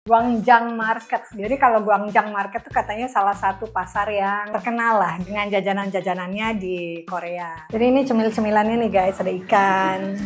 Gwangjang Market. Jadi kalau Gwangjang Market tuh katanya salah satu pasar yang terkenal lah dengan jajanan-jajanannya di Korea. Jadi ini cemil-cemilannya nih guys, ada ikan.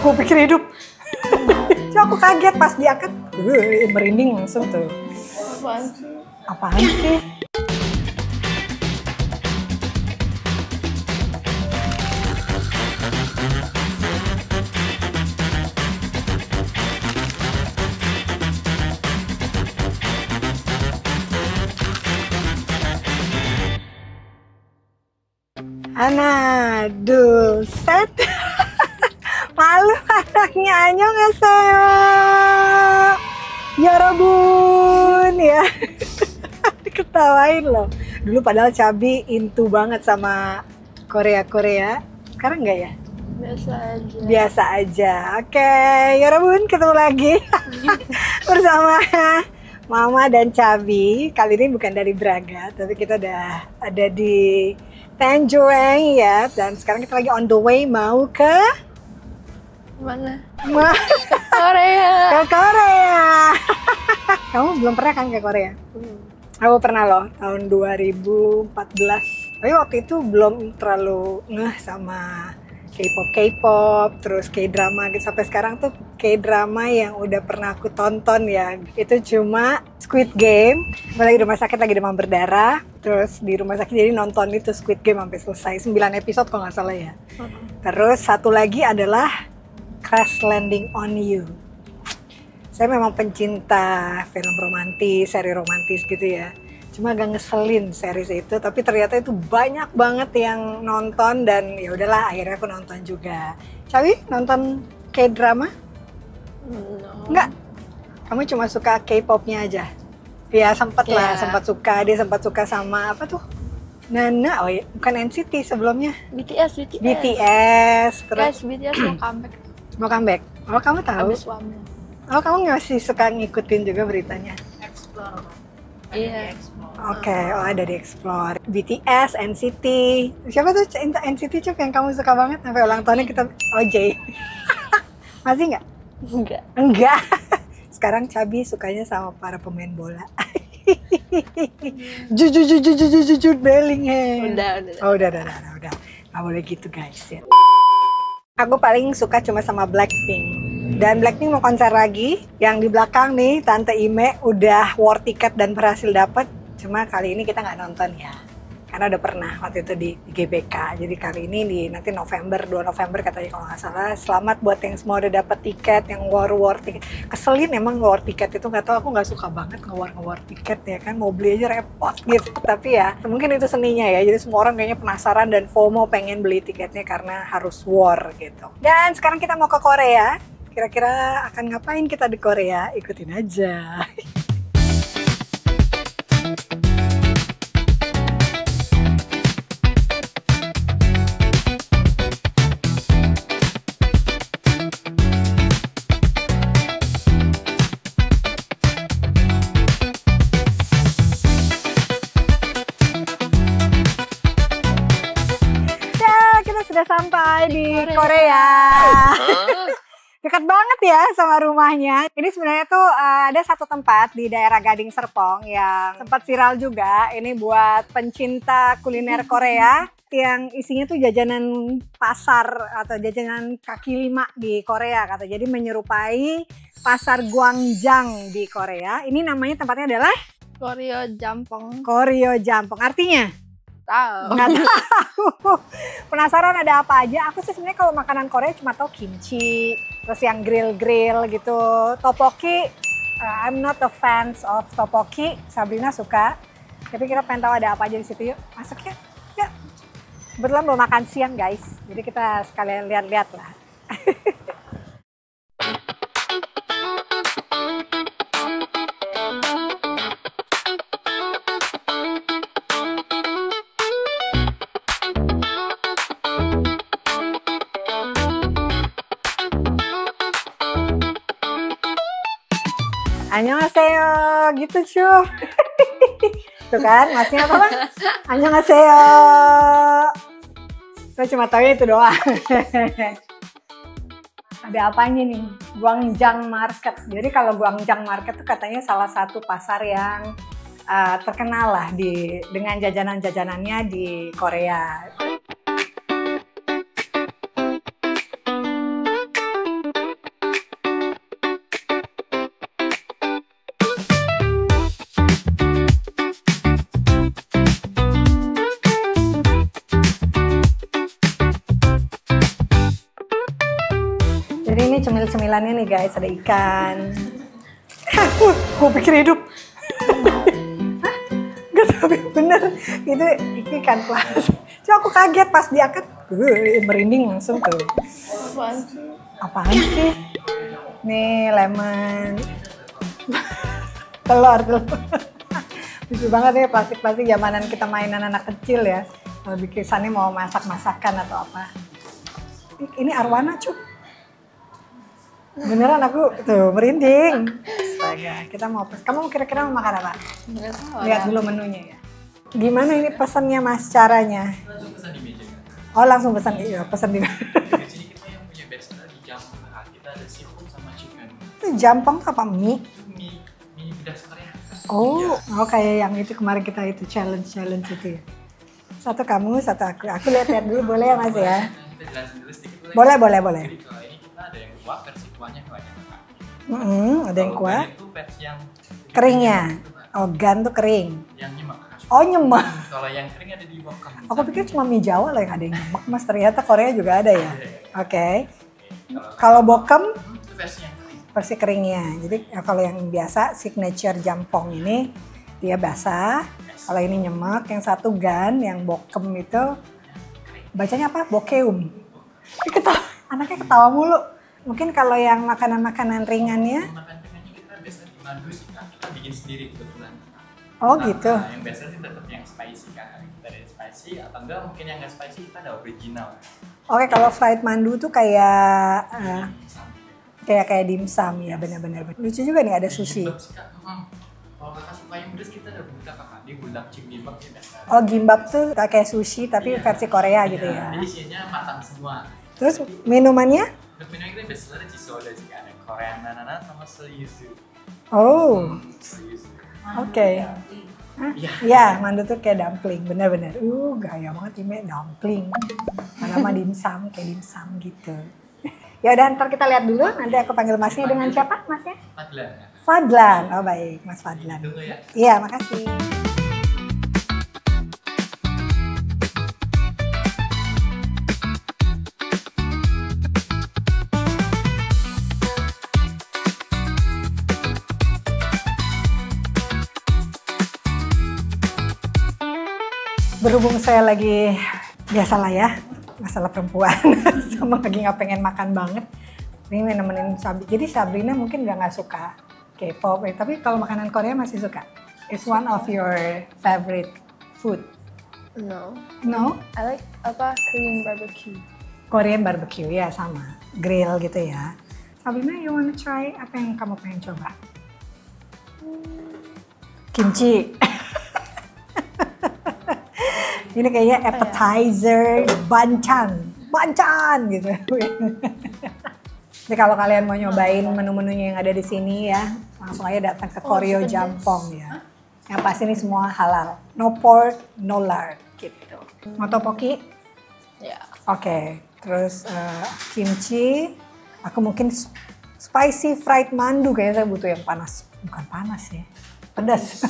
Gue pikir hidup. So, aku kaget pas diangkat, merinding langsung tuh. Apaan sih? Apaan sih? Aduh, set. Malu anaknya, annyeonghaseyo. Yorobun ya. Diketawain loh. Dulu padahal Cabi into banget sama Korea-Korea. Sekarang enggak ya? Biasa aja. Biasa aja. Oke, Yorobun, ketemu lagi bersama Mama dan Cabi. Kali ini bukan dari Braga, tapi kita udah ada di Tanjung ya. Dan sekarang kita lagi on the way mau ke Mana? Korea. ke Korea. Kamu belum pernah kan ke Korea? Aku pernah loh, tahun 2014. Tapi waktu itu belum terlalu ngeh sama K-pop, terus K-drama gitu. Sampai sekarang tuh K-drama yang udah pernah aku tonton ya, itu cuma Squid Game. Lagi di rumah sakit, lagi demam berdarah. Terus di rumah sakit jadi nonton itu Squid Game sampai selesai. 9 episode kalau nggak salah ya. Terus satu lagi adalah Crash Landing on You. Saya memang pencinta film romantis, seri romantis gitu ya. Cuma agak ngeselin series itu, tapi ternyata itu banyak banget yang nonton dan ya udahlah akhirnya aku nonton juga. Cawi nonton K-drama? No. Enggak. Kamu cuma suka K-popnya aja. Ya sempat lah, sempat suka. Dia sempat suka sama apa tuh? Nana, oh iya, bukan NCT sebelumnya. BTS. BTS, terus Guys, BTS mau comeback. mau comeback. Oh kamu tahu? Habis Wamil. Oh kamu masih suka ngikutin juga beritanya? Explore. Iya. Oke, oh ada di Explore. BTS, NCT. Siapa tuh NCT Cup yang kamu suka banget? Sampai ulang tahunnya kita OJ. Masih nggak? Enggak. Enggak. Sekarang Cabi sukanya sama para pemain bola. Jude Bellingham. Udah. Oh udah. Nggak boleh gitu guys ya. Aku paling suka cuma sama Blackpink. Dan Blackpink mau konser lagi. Yang di belakang nih, Tante Ime udah war tiket dan berhasil dapet. Cuma kali ini kita nggak nonton ya. Karena udah pernah waktu itu di GBK. Jadi kali ini nanti November, 2 November katanya kalau nggak salah. Selamat buat yang semua udah dapet tiket, yang war tiket. Keselin emang war tiket itu, nggak tahu, aku nggak suka banget ngewar tiket ya kan. Mau beli aja repot gitu. Tapi ya mungkin itu seninya ya. Jadi semua orang kayaknya penasaran dan FOMO pengen beli tiketnya karena harus war gitu. Dan sekarang kita mau ke Korea. Kira-kira akan ngapain kita di Korea? Ikutin aja. Ya, kita sudah sampai di Korea. Dekat banget ya sama rumahnya. Ini sebenarnya tuh ada satu tempat di daerah Gading Serpong yang sempat viral juga. Ini buat pencinta kuliner Korea yang isinya tuh jajanan pasar atau jajanan kaki lima di Korea kata. Jadi menyerupai pasar Gwangjang di Korea. Ini namanya tempatnya adalah Koryo Jampong. Koryo Jampong. Artinya? Tahu. Nggak tahu. Penasaran ada apa aja? Aku sih sebenarnya kalau makanan Korea cuma tahu kimchi, terus yang grill gitu. Tteokbokki, I'm not a fans of tteokbokki. Sabrina suka. Tapi kita pengen tahu ada apa aja di situ. Yuk, masuk ya. Yuk. Kebetulan mau makan siang guys. Jadi kita sekalian lihat-lihat lah. Annyeonghaseyo, gitu cuy. Tuh kan, masnya apa bang? Annyeonghaseyo. Saya cuma tahu itu doang. Ada apanya nih? Guangzhou Market. Jadi kalau Guangzhou Market tuh katanya salah satu pasar yang terkenal lah dengan jajanan-jajanannya di Korea. Jadi ini cemil-cemilannya nih guys, ada ikan. Gue pikir hidup. Gak tapi bener, itu ikan kelas. Cuma aku kaget pas diangkat, merinding langsung tuh. Apaan sih? Apaan sih? Nih lemon. telur. Lucu banget ya plastik-plastik zamanan kita mainan anak kecil ya. Kalau bikin kesannya mau masak-masakan atau apa. Ini arwana cup. Beneran aku tuh merinding. Astaga, kita mau kamu kira-kira mau makan apa? Nggak tahu. Lihat dulu menunya ya. Gimana ini pesannya Mas caranya? Langsung pesan di meja kan? Oh langsung pesan, iya pesan di. Di sini kita yang punya best di Jampang. Nah, kita ada seafood sama chicken. Itu jampang tuh apa mie? Itu mie pedas Korea. Oh kayak yang itu kemarin kita itu challenge itu ya. Satu kamu, satu aku. Aku lihat dulu boleh ya Mas ya? Kita jelasin dulu sedikit. Boleh. Jadi kalau ini kita ada yang kuah, versi kuahnya banyak kan? Ada yang kuah. Itu versi yang Keringnya. Oh gan tuh kering. yang nyemak. Oh nyemak. Kalau yang kering ada di bawah. Aku pikir cuma mie Jawa lah yang ada yang nyemak Mas. Ternyata Korea juga ada ya. Oke. Kalau bokem Itu versi yang kering. versi keringnya. Jadi kalau yang biasa signature jampong ini dia basah. Kalau ini nyemek, yang satu gan, yang bokem itu bacanya apa? Bokeum. Anaknya ketawa mulu. Mungkin kalau yang makanan-makanan ringannya, Makan ringannya kita biasa di madu sih kan. Kita bikin sendiri kebetulan. oh gitu. Nah, yang biasa sih tetap yang spicy kan. Kita ada yang spicy atau enggak mungkin yang nggak spicy kita ada original. Oke, kalau fried mandu tuh kayak Sama. kayak dimsum ya, benar-benar. Lucu juga nih ada sushi. Gimbap sih, Kak. Kalau kakak suka yang pedas kita ada budak kakak. Dia budak gimbap ya biasa. Oh, gimbap tuh kayak sushi tapi versi Korea gitu ya. Jadi isinya matang semua. Terus minumannya? Untuk minum kita biasanya ada Chisoda sih, ada Korean banana sama soyuzu. Oh, Soyuzu. oke. Hah? Ya, mandu tuh kayak dumpling, benar-benar. Gaya banget ini dumpling. Mana mah dimsum, kayak dimsum gitu. Ya udah, ntar kita lihat dulu. Nanti aku panggil Masnya dengan siapa, Masnya? Fadlan. Fadlan. Oh baik, Mas Fadlan. Tunggu ya. Iya, makasih. Berhubung saya lagi biasalah ya masalah perempuan sama lagi nggak pengen makan banget, ini nemenin Sabri. Jadi Sabrina mungkin nggak suka K-pop, tapi kalau makanan Korea masih suka. It's one of your favorite food. No. No? I like Korean barbecue. Korean barbecue ya sama, grill gitu ya. Sabrina, you wanna try apa yang kamu pengen coba? Kimchi. Ini kayaknya appetizer, banchan gitu. Jadi kalau kalian mau nyobain menu-menunya yang ada di sini ya, langsung aja datang ke Koryo Jampong ya. Yang pasti ini semua halal, no pork, no lard gitu. Mau tteokbokki? Ya. Oke, terus kimchi. Aku mungkin spicy fried mandu, kayaknya saya butuh yang panas. Bukan panas ya, pedas.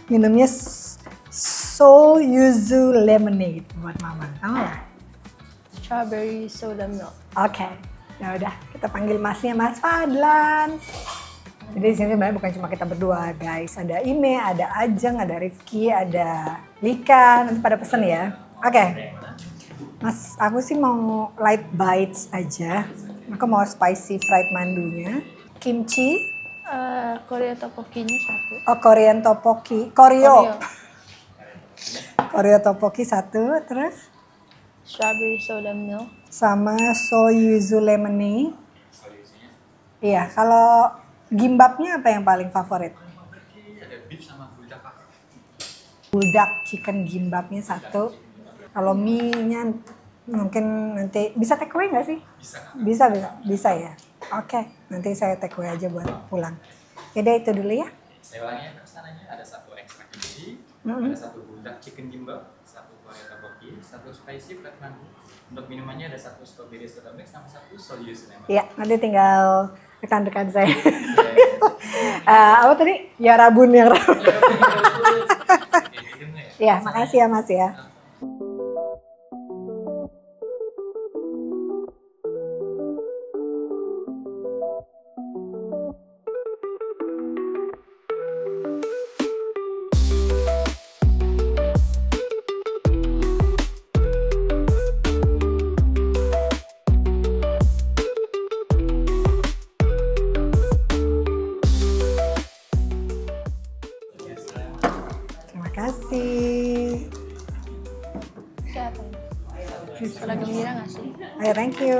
Minumnya Seoul Yuzu Lemonade buat mama. Tahu nggak? Strawberry soda milk. Oke, ya udah kita panggil Masnya Mas Fadlan. Jadi di sini sebenarnya bukan cuma kita berdua guys, ada Ime, ada Ajeng, ada Rifki, ada Lika, nanti pada pesen ya. Oke, Mas, aku sih mau light bites aja. Aku mau spicy fried mandunya, kimchi. Korea tteokbokki-nya satu. Oh, Korean tteokbokki, Koryo tteokbokki satu, terus Strawberry soda milk. sama soyuzu lemonade. Iya, kalau gimbapnya apa yang paling favorit? Ada beef sama buldak kakak. Buldak chicken gimbapnya satu. Kalau mie-nya Mungkin nanti bisa take away nggak sih? Bisa. Bisa ya. Oke, nanti saya take away aja buat pulang. Yaudah itu dulu ya. Saya ulangi ya pesanannya, ada 1 extra kimchi, Mm-mm. ada 1 budak chicken gimbal, 1 Korea tteokbokki, 1 spicy flat mango. Untuk minumannya ada 1 strawberry soda mix sama 1 soju cinnamon. Iya, nanti tinggal rekan-rekan saya. Ya, Apa tadi? Ya rabun yang rabun. Oke, ditunggu ya. Ya, makasih ya Mas ya. Terima kasih. Siapa? Sudah gembira nggak sih? Ayo, thank you.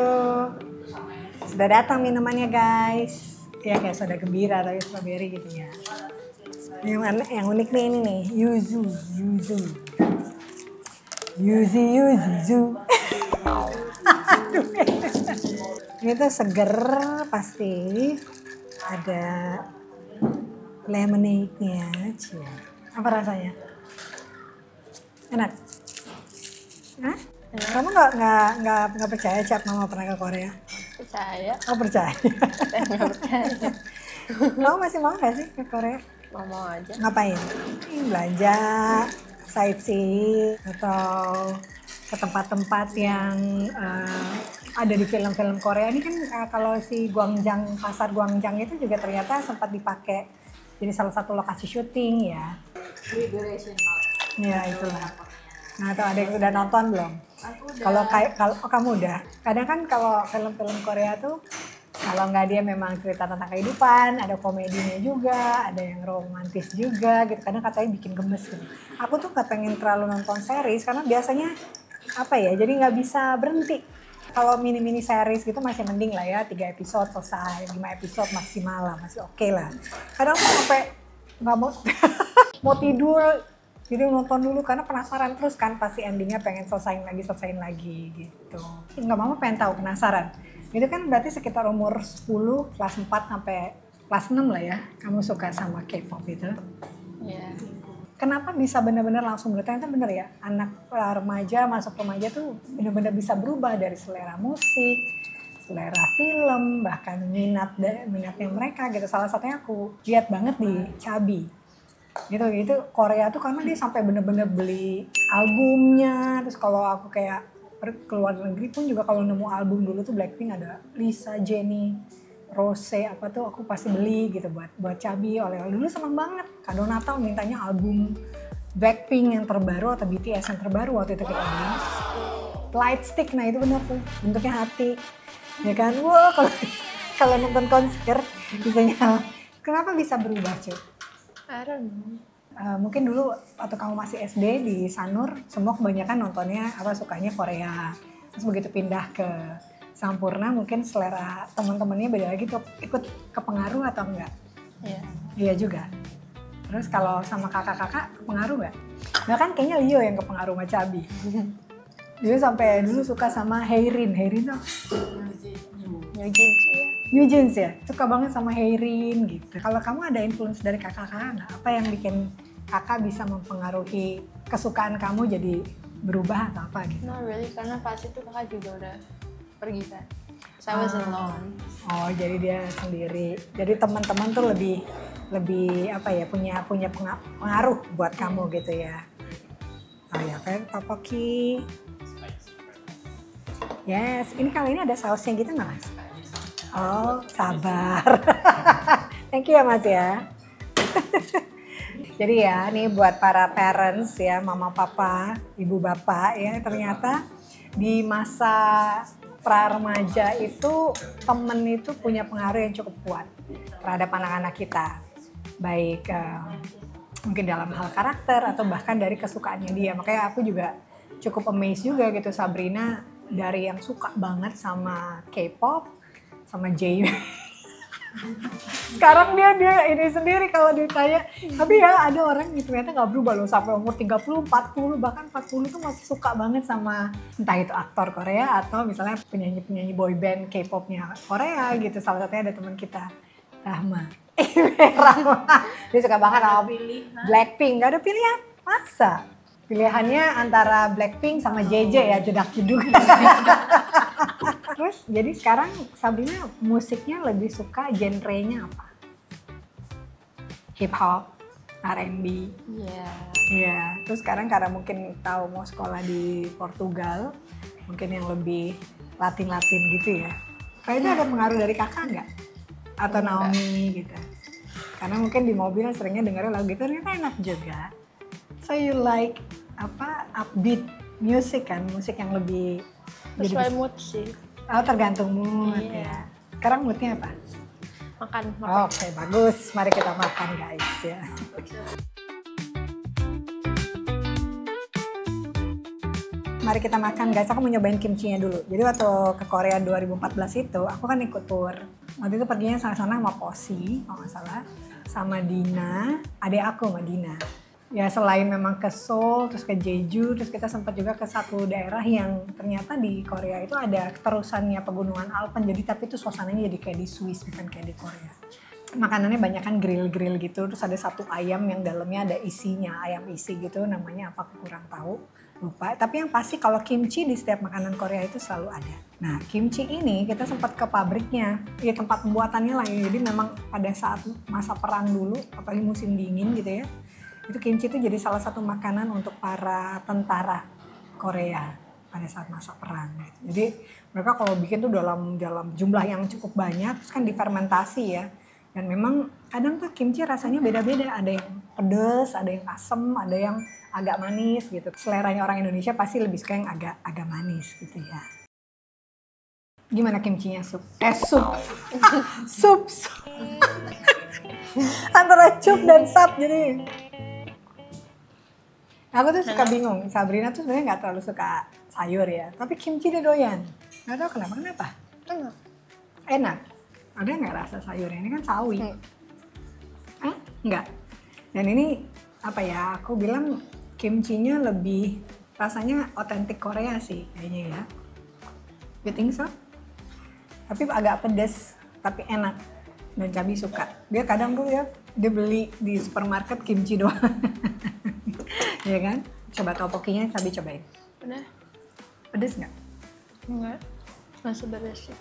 Sudah datang minumannya guys. Ya kayak soda gembira tapi strawberry gitu ya. Yang unik nih ini nih, yuzu. Yuzu. Ini tuh seger pasti. Ada lemonade-nya. Cie. Apa rasanya? Enak? Hah? Kamu nggak percaya Cap Mama pernah ke Korea? Percaya? Oh percaya. Saya nggak percaya. Kamu masih mau nggak sih ke Korea? Mau aja. Ngapain? Belanja, sightseeing, atau ke tempat-tempat yang ada di film-film Korea. Ini kan kalau si Gwangjang, pasar Gwangjang itu juga ternyata sempat dipakai jadi salah satu lokasi syuting ya. Ya itulah. Nah, tuh ada yang udah nonton belum? Kalau kamu udah. Kadang kan kalau film-film Korea tuh kalau nggak dia memang cerita tentang kehidupan, ada komedinya juga, ada yang romantis juga gitu. Kadang katanya bikin gemes gitu. Aku tuh nggak pengen terlalu nonton series karena biasanya apa ya? Jadi nggak bisa berhenti. Kalau mini series gitu masih mending lah ya, 3 episode selesai, 5 episode maksimal lah, masih oke lah. Kadang aku sampai nggak mau mau tidur. Jadi nonton dulu karena penasaran terus kan, pasti endingnya pengen selesaiin lagi gitu. Nggak mama pengen tahu, penasaran. Itu kan berarti sekitar umur 10, kelas 4 sampai kelas 6 lah ya, kamu suka sama K-pop itu. Iya. Kenapa bisa benar-benar langsung ternyata bener ya, anak remaja masuk remaja tuh benar-benar bisa berubah dari selera musik, selera film, bahkan minatnya mereka gitu. Salah satunya aku lihat banget di Chubby. Gitu Korea tuh karena dia sampai bener-bener beli albumnya. Terus kalau aku kayak keluar negeri pun juga kalau nemu album dulu tuh Blackpink ada Lisa, Jennie, Rose apa tuh aku pasti beli gitu buat Chubby. Oleh-oleh dulu seneng banget. Kado Natal mintanya album Blackpink yang terbaru atau BTS yang terbaru waktu itu kita beli. Light stick, nah itu bener tuh bentuknya hati. Ya kan, wah kalau nonton konser bisa nyala. Kenapa bisa berubah cuy? I don't know. Mungkin dulu waktu kamu masih SD di Sanur, semua kebanyakan nontonnya sukanya Korea. Terus begitu pindah ke Sampurna, mungkin selera teman-temannya beda lagi tuh, ikut kepengaruh atau enggak? Iya. Iya juga. Terus kalau sama kakak-kakak kepengaruh nggak? Bahkan kayaknya Leo yang kepengaruh sama Chubby. Dia sampai dulu suka sama Heirin tuh. New Jeans ya. New Jeans ya, suka banget sama Heirin gitu. Kalau kamu ada influence dari kakak-kakak nggak? Apa yang bikin kakak bisa mempengaruhi kesukaan kamu jadi berubah atau apa gitu? Not really, karena pas itu kakak juga udah pergi kan. So I was alone. Oh, jadi dia sendiri. Jadi teman-teman tuh lebih apa ya, punya pengaruh buat kamu gitu ya. Oh ya kan, tteokbokki. Yes, ini kali ini ada sausnya gitu nggak Mas? Oh, sabar. Thank you ya Mas ya. Jadi ya, nih buat para parents ya, mama papa, ibu bapak ya, ternyata di masa pra-remaja itu temen itu punya pengaruh yang cukup kuat terhadap anak-anak kita. Baik mungkin dalam hal karakter atau bahkan dari kesukaannya dia. Makanya aku juga cukup amazed juga gitu, Sabrina dari yang suka banget sama K-pop, sama J Sekarang dia ini sendiri kalau ditanya. Tapi ya ada orang yang ternyata nggak berubah loh sampai umur 30, 40, bahkan 40 tuh masih suka banget sama entah itu aktor Korea atau misalnya penyanyi-penyanyi boy band K-popnya Korea gitu. Salah satunya ada teman kita, Rahma. Rahma. Dia suka banget sama Blackpink. Gak ada pilihan. Masa? Pilihannya antara Blackpink sama JJ ya, jedak-jeduk. Terus jadi sekarang Sabrina musiknya lebih suka genrenya apa? Hip hop, R&B. Iya. Iya. Terus sekarang karena mungkin tahu mau sekolah di Portugal, mungkin yang lebih Latin-Latin gitu ya. Kayak itu ada pengaruh dari kakak nggak? Atau Naomi gitu? Karena mungkin di mobil seringnya dengerin lagu gitu, ternyata enak juga. So you like apa upbeat music kan? Musik yang lebih Sesuai mood sih. Oh, tergantung mood Iya. ya. Sekarang moodnya apa? Makan. Oke, bagus. Mari kita makan guys ya. Mari kita makan guys. Aku mau nyobain kimchinya dulu. Jadi waktu ke Korea 2014 itu, aku kan ikut tour. Waktu itu perginya sana-sana sama Posi, kalau nggak salah. Sama Dina, adik aku sama Dina. Ya selain memang ke Seoul, terus ke Jeju, terus kita sempat juga ke satu daerah yang ternyata di Korea itu ada keterusannya pegunungan Alpen. Jadi tapi itu suasananya jadi kayak di Swiss, bukan kayak di Korea. Makanannya banyak kan grill-grill gitu, terus ada satu ayam yang dalamnya ada isinya, ayam isi gitu, namanya apa aku kurang tahu, lupa. Tapi yang pasti kalau kimchi di setiap makanan Korea itu selalu ada. Nah kimchi ini kita sempat ke pabriknya, ya tempat pembuatannya lah ya. Jadi memang pada saat masa perang dulu, apalagi musim dingin gitu ya, itu kimchi itu jadi salah satu makanan untuk para tentara Korea pada saat masa perang gitu. Jadi mereka kalau bikin tuh dalam jumlah yang cukup banyak, terus kan difermentasi ya. Dan memang kadang tuh kimchi rasanya beda-beda, ada yang pedes, ada yang asem, ada yang agak manis gitu. Seleranya orang Indonesia pasti lebih suka yang agak manis gitu ya. Gimana kimchinya sup? Sup. Antara cup dan sap jadi. Aku tuh suka bingung, Sabrina tuh sebenarnya nggak terlalu suka sayur ya, tapi kimchi dia doyan. Nggak tahu kenapa? Enak. Ada nggak rasa sayurnya? Ini kan sawi. Nggak. Dan ini apa ya? Aku bilang kimchinya lebih rasanya otentik Korea sih kayaknya ya. You think so? Tapi agak pedes, tapi enak. Dan Cabi suka. Dia kadang tuh ya, dia beli di supermarket kimchi doang. Ya kan? Coba topokinya Cabi cobain. Udah? Pedes nggak? Enggak. Masih pedas sih.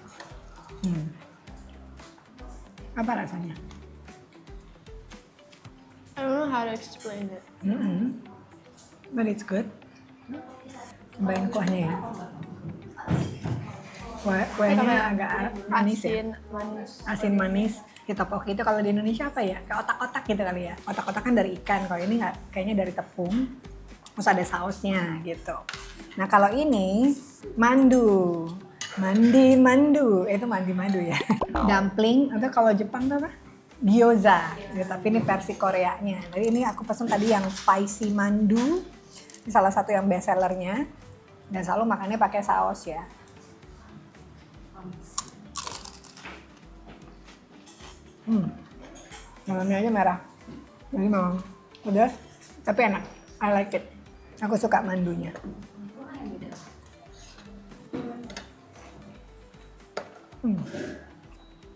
Apa rasanya? I don't know how to explain it. But it's good. Cobain kuahnya ya. Kuahnya agak manis ya. Manis. Asin manis. Di topoki itu kalau di Indonesia apa ya? Kayak otak-otak gitu kali ya. Otak-otak kan dari ikan. Kalau ini nggak, kayaknya dari tepung. Terus ada sausnya gitu. Nah kalau ini mandu. Mandu. Itu mandi ya. Dumpling atau kalau Jepang tuh apa? Gyoza. Ya, tapi ini versi Koreanya. Jadi ini aku pesen tadi yang spicy mandu. Ini salah satu yang best sellernya. Dan selalu makannya pakai saus ya. Dalamnya aja merah. Jadi memang pedas, tapi enak. I like it. Aku suka mandunya.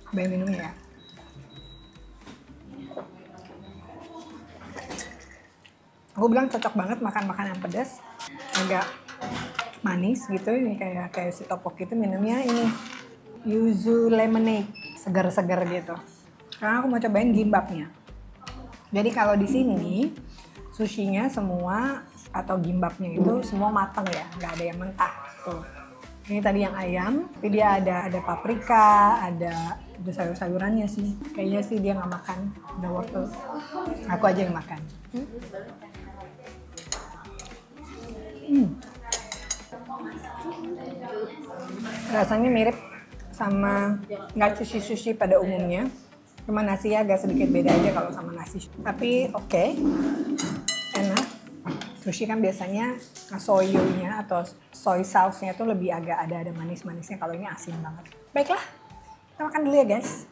Cobain minumnya ya. Aku bilang cocok banget makan makanan pedas, agak manis gitu. Ini kayak si tteokbokki itu minumnya ini yuzu lemonade, segar-segar gitu. Karena aku mau cobain gimbapnya. Jadi kalau di sini sushinya semua atau gimbapnya itu semua matang ya, nggak ada yang mentah. Tuh. Ini tadi yang ayam, tapi dia ada paprika, ada sayur-sayurannya sih. Kayaknya sih dia nggak makan, udah wortel. Aku aja yang makan. Rasanya mirip sama nggak sushi pada umumnya. Cuma nasi agak sedikit beda aja kalau sama nasi. Tapi oke, enak. Sushi kan biasanya soyunya atau soy sauce-nya tuh lebih agak ada manis-manisnya. Kalau ini asin banget. Baiklah, kita makan dulu ya guys.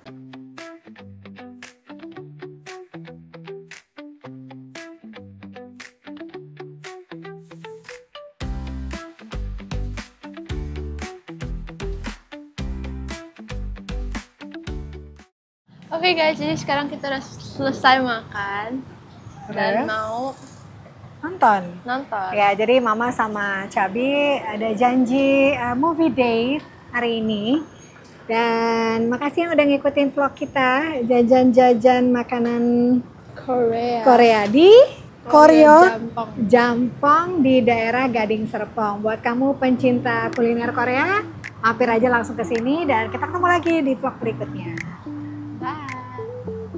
Oke guys, jadi sekarang kita udah selesai makan dan Terus? mau Nonton. nonton. Ya, jadi Mama sama Cabi ada janji movie date hari ini. Dan makasih yang udah ngikutin vlog kita, jajan-jajan makanan Korea di Koryo Jampang. Jampang di daerah Gading Serpong. Buat kamu pencinta kuliner Korea, mampir aja langsung ke sini dan kita ketemu lagi di vlog berikutnya. Bye.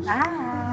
Bye.